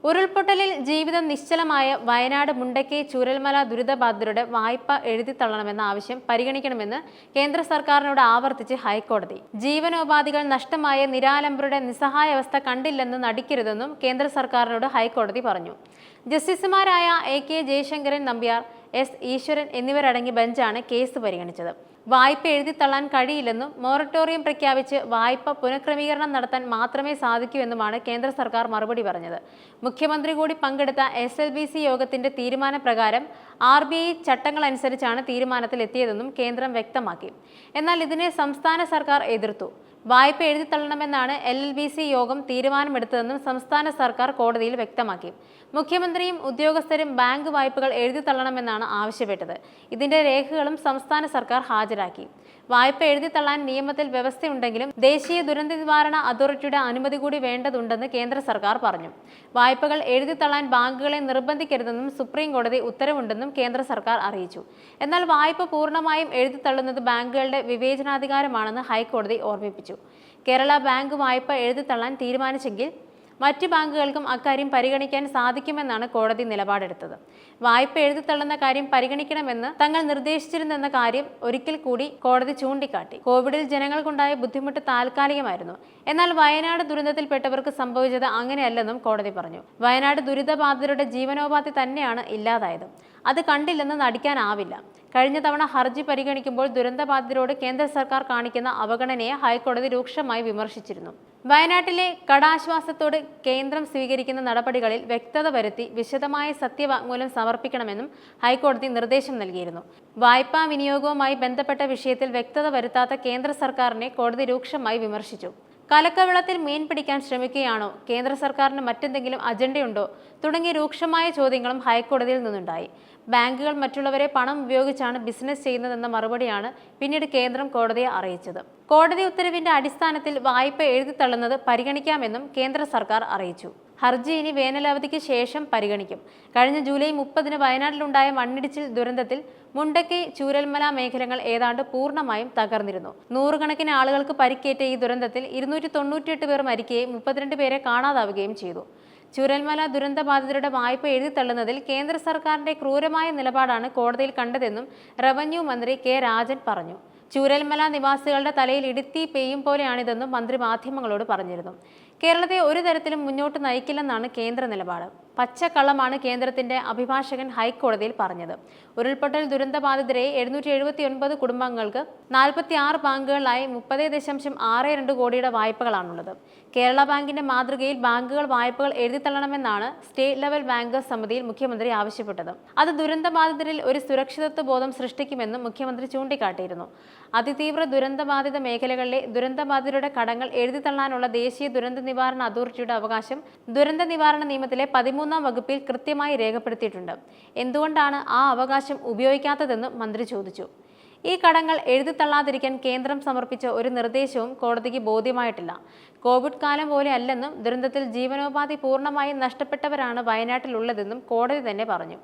ഉരുൾപൊട്ടലിൽ ജീവിതം നിശ്ചലമായ വയനാട് മുണ്ടക്കൈ ചൂരൽമല ദുരിതബാധിതരുടെ വായ്പ എഴുതിത്തള്ളണമെന്ന ആവശ്യം പരിഗണിക്കണമെന്ന് കേന്ദ്ര സർക്കാരിനോട് ആവർത്തിച്ച് ഹൈക്കോടതി. ജീവനോപാധികൾ നഷ്ടമായ നിരാലംബരുടെ നിസ്സഹായാവസ്ഥ കണ്ടില്ലെന്ന് നടിക്കരുതെന്നും കേന്ദ്ര സർക്കാരിനോട് ഹൈക്കോടതി പറഞ്ഞു. ജസ്റ്റിസുമാരായ AK ജയശങ്കരൻ നമ്പ്യാർ, S ഈശ്വരൻ എന്നിവരടങ്ങിയ ബെഞ്ചാണ് കേസ് പരിഗണിച്ചത്. വായ്പ എഴുതിത്തള്ളാൻ കഴിയില്ലെന്നും മൊറട്ടോറിയം പ്രഖ്യാപിച്ച് വായ്പ പുനഃക്രമീകരണം നടത്താൻ മാത്രമേ സാധിക്കൂ എന്നുമാണ് കേന്ദ്ര സർക്കാർ മറുപടി പറഞ്ഞത്. മുഖ്യമന്ത്രി കൂടി പങ്കെടുത്ത SLBC യോഗത്തിന്റെ തീരുമാനപ്രകാരം RBI ചട്ടങ്ങളനുസരിച്ചാണ് തീരുമാനത്തിലെത്തിയതെന്നും കേന്ദ്രം വ്യക്തമാക്കി. എന്നാൽ ഇതിനെ സംസ്ഥാന സർക്കാർ എതിർത്തു. വായ്പ എഴുതിത്തള്ളണമെന്നാണ് LLBC യോഗം തീരുമാനമെടുത്തതെന്നും സംസ്ഥാന സർക്കാർ കോടതിയിൽ വ്യക്തമാക്കി. മുഖ്യമന്ത്രിയും ഉദ്യോഗസ്ഥരും ബാങ്ക് വായ്പകൾ എഴുതിത്തള്ളണമെന്നാണ് ആവശ്യപ്പെട്ടത്. ഇതിന്റെ രേഖകളും സംസ്ഥാന സർക്കാർ ഹാജരാക്കി. വായ്പ എഴുതിത്തള്ളാൻ നിയമത്തിൽ വ്യവസ്ഥയുണ്ടെങ്കിലും ദേശീയ ദുരന്ത നിവാരണ അതോറിറ്റിയുടെ അനുമതി കൂടി വേണ്ടതുണ്ടെന്ന് കേന്ദ്ര സർക്കാർ പറഞ്ഞു. വായ്പകൾ എഴുതിത്തള്ളാൻ ബാങ്കുകളെ നിർബന്ധിക്കരുതെന്നും സുപ്രീം കോടതി ഉത്തരവുണ്ടെന്നും കേന്ദ്ര സർക്കാർ അറിയിച്ചു. എന്നാൽ വായ്പ പൂർണ്ണമായും എഴുതിത്തള്ളുന്നത് ബാങ്കുകളുടെ വിവേചനാധികാരമാണെന്ന് ഹൈക്കോടതി ഓർമ്മിപ്പിച്ചു. കേരള ബാങ്ക് വായ്പ എഴുതിത്തള്ളാൻ തീരുമാനിച്ചെങ്കിൽ മറ്റ് ബാങ്കുകൾക്കും അക്കാര്യം പരിഗണിക്കാൻ സാധിക്കുമെന്നാണ് കോടതി നിലപാടെടുത്തത്. വായ്പ എഴുതിത്തള്ളുന്ന കാര്യം പരിഗണിക്കണമെന്ന് തങ്ങൾ നിർദ്ദേശിച്ചിരുന്നെന്ന കാര്യം ഒരിക്കൽ കൂടി കോടതി ചൂണ്ടിക്കാട്ടി. കോവിഡിൽ ജനങ്ങൾക്കുണ്ടായ ബുദ്ധിമുട്ട് താൽക്കാലികമായിരുന്നു. എന്നാൽ വയനാട് ദുരന്തത്തിൽപ്പെട്ടവർക്ക് സംഭവിച്ചത് അങ്ങനെയല്ലെന്നും കോടതി പറഞ്ഞു. വയനാട് ദുരിതബാധിതരുടെ ജീവനോപാധി തന്നെയാണ് ഇല്ലാതായത്. അത് കണ്ടില്ലെന്ന് നടിക്കാനാവില്ല. കഴിഞ്ഞ തവണ ഹർജി പരിഗണിക്കുമ്പോൾ ദുരന്തബാധിതരോട് കേന്ദ്ര സർക്കാർ കാണിക്കുന്ന അവഗണനയെ ഹൈക്കോടതി രൂക്ഷമായി വിമർശിച്ചിരുന്നു. വയനാട്ടിലെ കടാശ്വാസത്തോട് കേന്ദ്രം സ്വീകരിക്കുന്ന നടപടികളിൽ വ്യക്തത വരുത്തി വിശദമായ സത്യവാങ്മൂലം സമർപ്പിക്കണമെന്നും ഹൈക്കോടതി നിർദ്ദേശം നൽകിയിരുന്നു. വായ്പാ വിനിയോഗവുമായി ബന്ധപ്പെട്ട വിഷയത്തിൽ വ്യക്തത വരുത്താത്ത കേന്ദ്ര സർക്കാരിനെ കോടതി രൂക്ഷമായി വിമർശിച്ചു. കലക്കവെള്ളത്തിൽ മീൻ പിടിക്കാൻ ശ്രമിക്കുകയാണോ, കേന്ദ്ര സർക്കാരിന് മറ്റെന്തെങ്കിലും അജണ്ടയുണ്ടോ തുടങ്ങിയ രൂക്ഷമായ ചോദ്യങ്ങളും ഹൈക്കോടതിയിൽ നിന്നുണ്ടായി. ബാങ്കുകൾ മറ്റുള്ളവരെ പണം ഉപയോഗിച്ചാണ് ബിസിനസ് ചെയ്യുന്നതെന്ന മറുപടിയാണ് പിന്നീട് കേന്ദ്രം കോടതിയെ അറിയിച്ചത്. കോടതി ഉത്തരവിന്റെ അടിസ്ഥാനത്തിൽ വായ്പ എഴുതിത്തള്ളുന്നത് പരിഗണിക്കാമെന്നും കേന്ദ്ര സർക്കാർ അറിയിച്ചു. ഹർജി ഇനി വേനലവധിക്ക് ശേഷം പരിഗണിക്കും. കഴിഞ്ഞ ജൂലൈ 30-ന് വയനാട്ടിലുണ്ടായ മണ്ണിടിച്ചിൽ ദുരന്തത്തിൽ മുണ്ടക്കൈ ചൂരൽമല മേഖലകൾ ഏതാണ്ട് പൂർണ്ണമായും തകർന്നിരുന്നു. നൂറുകണക്കിന് ആളുകൾക്ക് പരിക്കേറ്റ ഈ ദുരന്തത്തിൽ 298 പേർ മരിക്കുകയും 32 പേരെ കാണാതാവുകയും ചെയ്തു. ചൂരൽമല ദുരന്തബാധിതരുടെ വായ്പ എഴുതിത്തള്ളുന്നതിൽ കേന്ദ്ര സർക്കാരിന്റെ ക്രൂരമായ നിലപാടാണ് കോടതിയിൽ കണ്ടതെന്നും റവന്യൂ മന്ത്രി K രാജൻ പറഞ്ഞു. ചൂരൽമല നിവാസികളുടെ തലയിൽ ഇടുത്തി പെയ്യും പോലെയാണിതെന്നും മന്ത്രി മാധ്യമങ്ങളോട് പറഞ്ഞിരുന്നു. കേരളത്തെ ഒരു തരത്തിലും മുന്നോട്ട് നയിക്കില്ലെന്നാണ് കേന്ദ്ര നിലപാട്. പച്ചക്കള്ളമാണ് കേന്ദ്രത്തിന്റെ അഭിഭാഷകൻ ഹൈക്കോടതിയിൽ പറഞ്ഞത്. ഉരുൾപൊട്ടൽ ദുരന്തബാധിതരെ 779 കുടുംബങ്ങൾക്ക് 46 ബാങ്കുകളിലായി 30.62 കോടിയുടെ വായ്പകളാണുള്ളത്. കേരള ബാങ്കിന്റെ മാതൃകയിൽ ബാങ്കുകൾ വായ്പകൾ എഴുതിത്തള്ളണമെന്നാണ് സ്റ്റേറ്റ് ലെവൽ ബാങ്കേഴ്സ് സമിതിയിൽ മുഖ്യമന്ത്രി ആവശ്യപ്പെട്ടത്. അത് ദുരന്തബാധിതരിൽ ഒരു സുരക്ഷിതത്വ ബോധം സൃഷ്ടിക്കുമെന്നും മുഖ്യമന്ത്രി ചൂണ്ടിക്കാട്ടിയിരുന്നു. അതിതീവ്ര ദുരന്തബാധിത മേഖലകളിലെ ദുരന്തബാധിതരുടെ കടങ്ങൾ എഴുതിത്തള്ളാനുള്ള ദേശീയ ദുരന്ത നിവാരണ അതോറിറ്റിയുടെ അവകാശം ദുരന്ത നിവാരണ നിയമത്തിലെ 13-ാം വകുപ്പിൽ കൃത്യമായി രേഖപ്പെടുത്തിയിട്ടുണ്ട്. എന്തുകൊണ്ടാണ് ആ അവകാശം ഉപയോഗിക്കാത്തതെന്നും മന്ത്രി ചോദിച്ചു. ഈ കടങ്ങൾ എഴുതിത്തള്ളാതിരിക്കാൻ കേന്ദ്രം സമർപ്പിച്ച ഒരു നിർദ്ദേശവും കോടതിക്ക് ബോധ്യമായിട്ടില്ല. കോവിഡ് കാലം പോലെ അല്ലെന്നും ദുരന്തത്തിൽ ജീവനോപാധി പൂർണ്ണമായും നഷ്ടപ്പെട്ടവരാണ് വയനാട്ടിലുള്ളതെന്നും കോടതി തന്നെ പറഞ്ഞു.